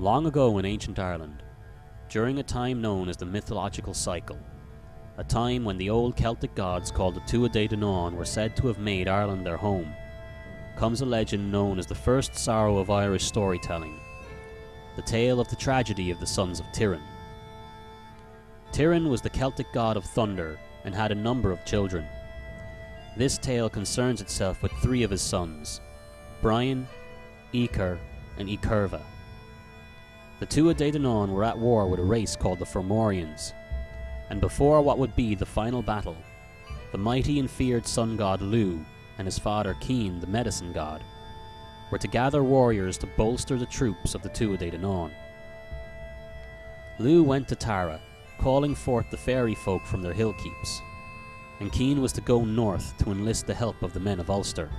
Long ago in ancient Ireland, during a time known as the mythological cycle, a time when the old Celtic gods called the Tuireann were said to have made Ireland their home, comes a legend known as the first sorrow of Irish storytelling, the tale of the tragedy of the Sons of Tuireann. Tuireann was the Celtic god of thunder and had a number of children. This tale concerns itself with three of his sons, Brian, Eker, and Ekerva. The Tuireann were at war with a race called the Fomorians, and before what would be the final battle, the mighty and feared sun god Lugh and his father Cian, the medicine god, were to gather warriors to bolster the troops of the Tuireann. Lugh went to Tara, calling forth the fairy folk from their hill keeps, and Cian was to go north to enlist the help of the men of Ulster.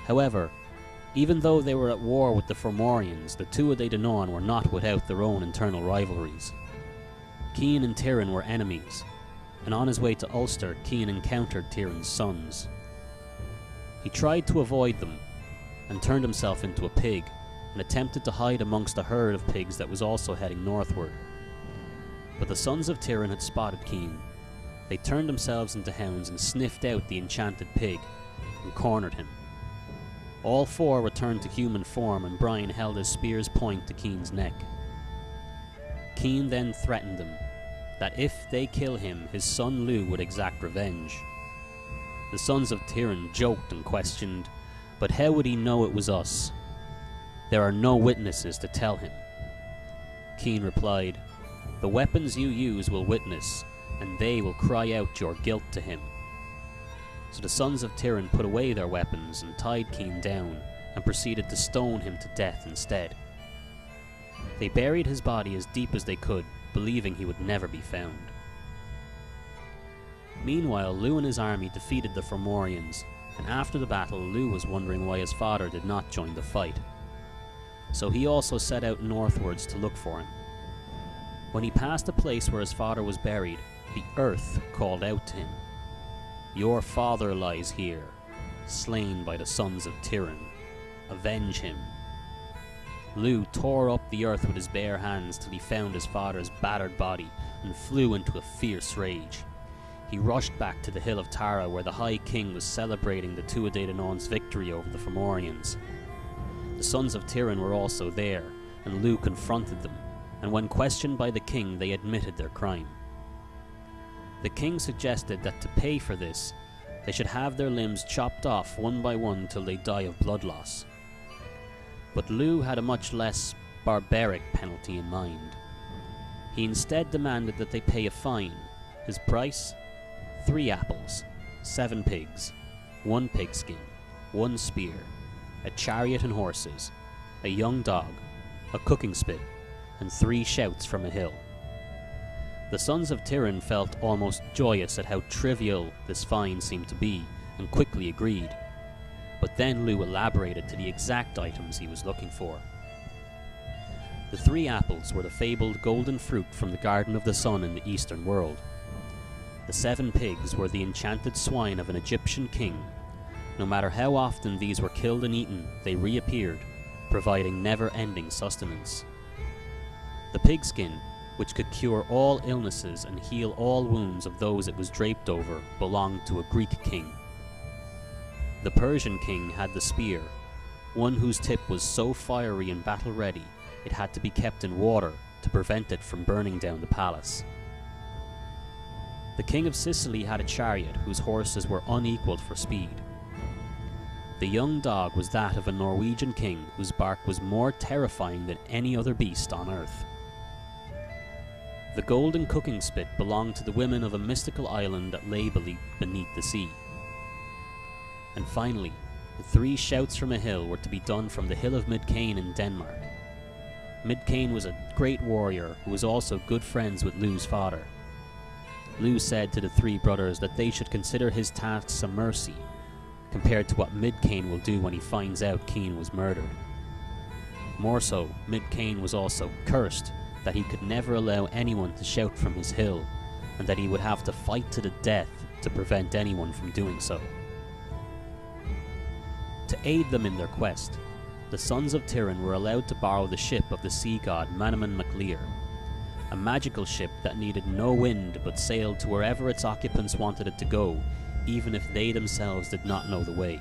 However, even though they were at war with the Fomorians, the Tuireann were not without their own internal rivalries. Cian and Tuireann were enemies, and on his way to Ulster, Cian encountered Tuireann's sons. He tried to avoid them, and turned himself into a pig, and attempted to hide amongst a herd of pigs that was also heading northward. But the Sons of Tuireann had spotted Cian. They turned themselves into hounds and sniffed out the enchanted pig, and cornered him. All four returned to human form, and Brian held his spear's point to Cian's neck. Cian then threatened them that if they kill him, his son Lugh would exact revenge. The Sons of Tuireann joked and questioned, but how would he know it was us? There are no witnesses to tell him. Cian replied, "The weapons you use will witness, and they will cry out your guilt to him." So the Sons of Tuireann put away their weapons and tied Cian down, and proceeded to stone him to death instead. They buried his body as deep as they could, believing he would never be found. Meanwhile, Lugh and his army defeated the Fomorians, and after the battle, Lugh was wondering why his father did not join the fight. So he also set out northwards to look for him. When he passed a place where his father was buried, the earth called out to him, "Your father lies here, slain by the Sons of Tuireann. Avenge him." Lugh tore up the earth with his bare hands till he found his father's battered body and flew into a fierce rage. He rushed back to the hill of Tara, where the High King was celebrating the Tuireann's victory over the Fomorians. The Sons of Tuireann were also there, and Lugh confronted them, and when questioned by the king, they admitted their crime. The king suggested that to pay for this, they should have their limbs chopped off one by one till they die of blood loss. But Lugh had a much less barbaric penalty in mind. He instead demanded that they pay a fine. His price? 3 apples, 7 pigs, 1 pigskin, 1 spear, a chariot and horses, a young dog, a cooking spit, and 3 shouts from a hill. The Sons of Tuireann felt almost joyous at how trivial this fine seemed to be, and quickly agreed. But then Lugh elaborated to the exact items he was looking for. The 3 apples were the fabled golden fruit from the Garden of the Sun in the Eastern world. The 7 pigs were the enchanted swine of an Egyptian king. No matter how often these were killed and eaten, they reappeared, providing never-ending sustenance. The pigskin, which could cure all illnesses and heal all wounds of those it was draped over, belonged to a Greek king. The Persian king had the spear, one whose tip was so fiery and battle-ready it had to be kept in water to prevent it from burning down the palace. The king of Sicily had a chariot whose horses were unequaled for speed. The young dog was that of a Norwegian king whose bark was more terrifying than any other beast on earth. The golden cooking spit belonged to the women of a mystical island that lay beneath the sea. And finally, the 3 shouts from a hill were to be done from the hill of Midcain in Denmark. Midcain was a great warrior who was also good friends with Lugh's father. Lugh said to the 3 brothers that they should consider his tasks a mercy, compared to what Midcain will do when he finds out Cian was murdered. More so, Midcain was also cursed that he could never allow anyone to shout from his hill, and that he would have to fight to the death to prevent anyone from doing so. To aid them in their quest, the Sons of Tuireann were allowed to borrow the ship of the sea god Kevin MacLeod, a magical ship that needed no wind but sailed to wherever its occupants wanted it to go, even if they themselves did not know the way.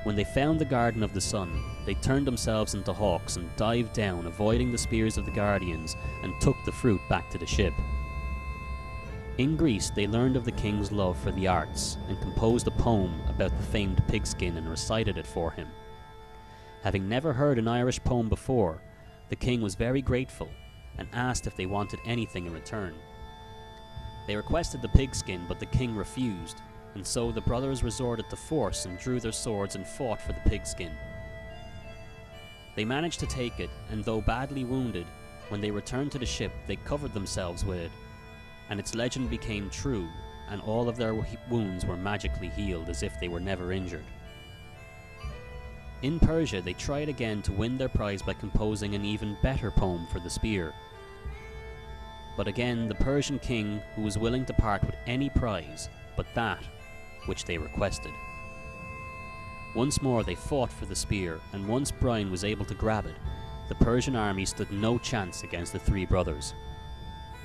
When they found the Garden of the Sun, they turned themselves into hawks and dived down, avoiding the spears of the guardians, and took the fruit back to the ship. In Greece, they learned of the king's love for the arts, and composed a poem about the famed pigskin and recited it for him. Having never heard an Irish poem before, the king was very grateful, and asked if they wanted anything in return. They requested the pigskin, but the king refused, and so the brothers resorted to force and drew their swords and fought for the pigskin. They managed to take it, and though badly wounded, when they returned to the ship they covered themselves with it, and its legend became true, and all of their wounds were magically healed as if they were never injured. In Persia, they tried again to win their prize by composing an even better poem for the spear. But again, the Persian king, who was willing to part with any prize but that which they requested. Once more they fought for the spear, and once Brian was able to grab it, the Persian army stood no chance against the three brothers.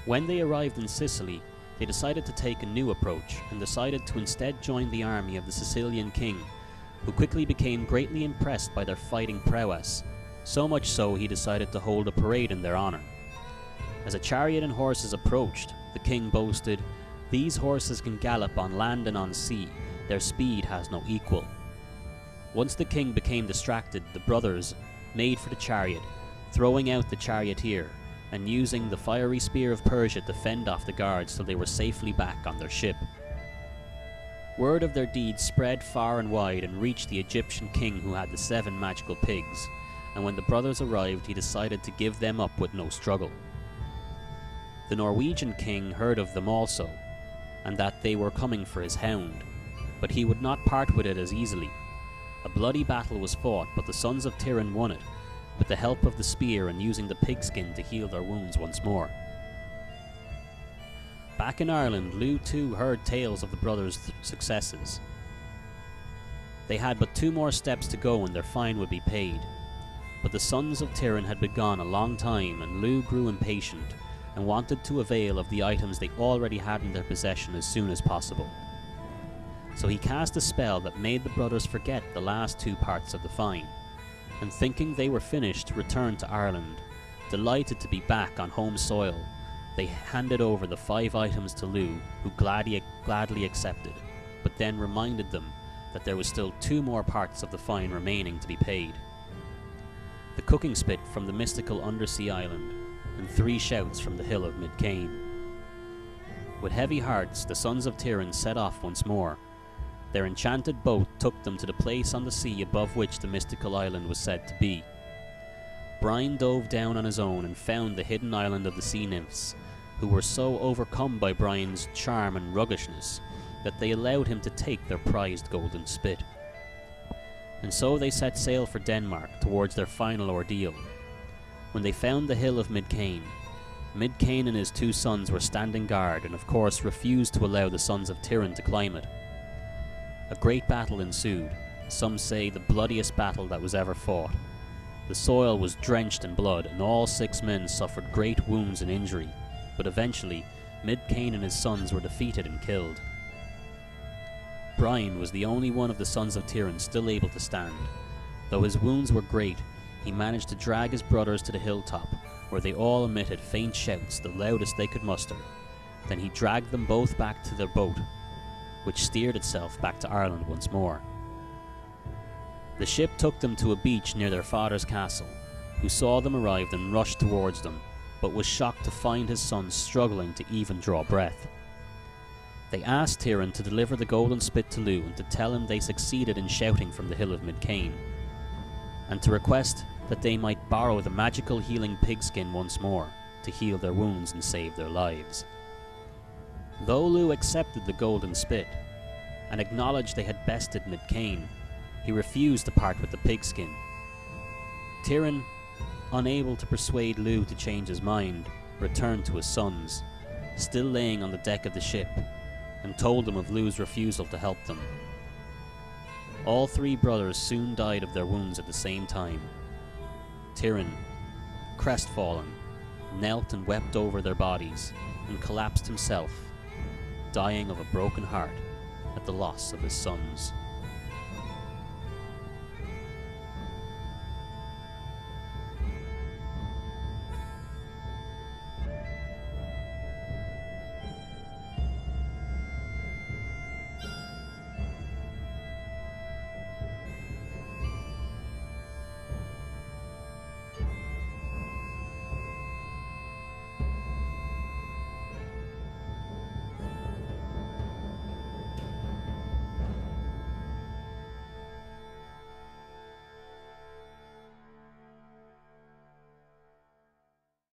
When they arrived in Sicily, they decided to take a new approach, and decided to instead join the army of the Sicilian king, who quickly became greatly impressed by their fighting prowess, so much so he decided to hold a parade in their honor. As a chariot and horses approached, the king boasted, "These horses can gallop on land and on sea, their speed has no equal." Once the king became distracted, the brothers made for the chariot, throwing out the charioteer, and using the fiery spear of Persia to fend off the guards till they were safely back on their ship. Word of their deeds spread far and wide and reached the Egyptian king who had the 7 magical pigs, and when the brothers arrived he decided to give them up with no struggle. The Norwegian king heard of them also, and that they were coming for his hound, but he would not part with it as easily. A bloody battle was fought, but the Sons of Tuireann won it, with the help of the spear and using the pigskin to heal their wounds once more. Back in Ireland, Lugh too heard tales of the brothers' successes. They had but 2 more steps to go and their fine would be paid. But the Sons of Tuireann had been gone a long time, and Lugh grew impatient, and wanted to avail of the items they already had in their possession as soon as possible. So he cast a spell that made the brothers forget the last 2 parts of the fine, and thinking they were finished, returned to Ireland. Delighted to be back on home soil, they handed over the 5 items to Lugh, who gladly accepted, but then reminded them that there was still 2 more parts of the fine remaining to be paid. The cooking spit from the mystical undersea island, and 3 shouts from the hill of Midcain. With heavy hearts, the Sons of Tuireann set off once more. Their enchanted boat took them to the place on the sea above which the mystical island was said to be. Brian dove down on his own and found the hidden island of the sea nymphs, who were so overcome by Brian's charm and ruggishness that they allowed him to take their prized golden spit. And so they set sail for Denmark towards their final ordeal. When they found the hill of Midcain and his 2 sons were standing guard and of course refused to allow the Sons of Tuireann to climb it. A great battle ensued, some say the bloodiest battle that was ever fought. The soil was drenched in blood and all 6 men suffered great wounds and injury, but eventually Midcain and his sons were defeated and killed. Brian was the only one of the Sons of Tuireann still able to stand. Though his wounds were great, he managed to drag his brothers to the hilltop, where they all emitted faint shouts, the loudest they could muster. Then he dragged them both back to their boat, which steered itself back to Ireland once more. The ship took them to a beach near their father's castle, who saw them arrive and rushed towards them, but was shocked to find his sons struggling to even draw breath. They asked Tuireann to deliver the golden spit to Lugh and to tell him they succeeded in shouting from the hill of Midcain, and to request that they might borrow the magical healing pigskin once more to heal their wounds and save their lives. Though Lugh accepted the golden spit and acknowledged they had bested Midcain, he refused to part with the pigskin. Tuireann, unable to persuade Lugh to change his mind, returned to his sons, still laying on the deck of the ship, and told them of Lugh's refusal to help them. All three brothers soon died of their wounds at the same time. Tuireann, crestfallen, knelt and wept over their bodies, and collapsed himself, dying of a broken heart at the loss of his sons.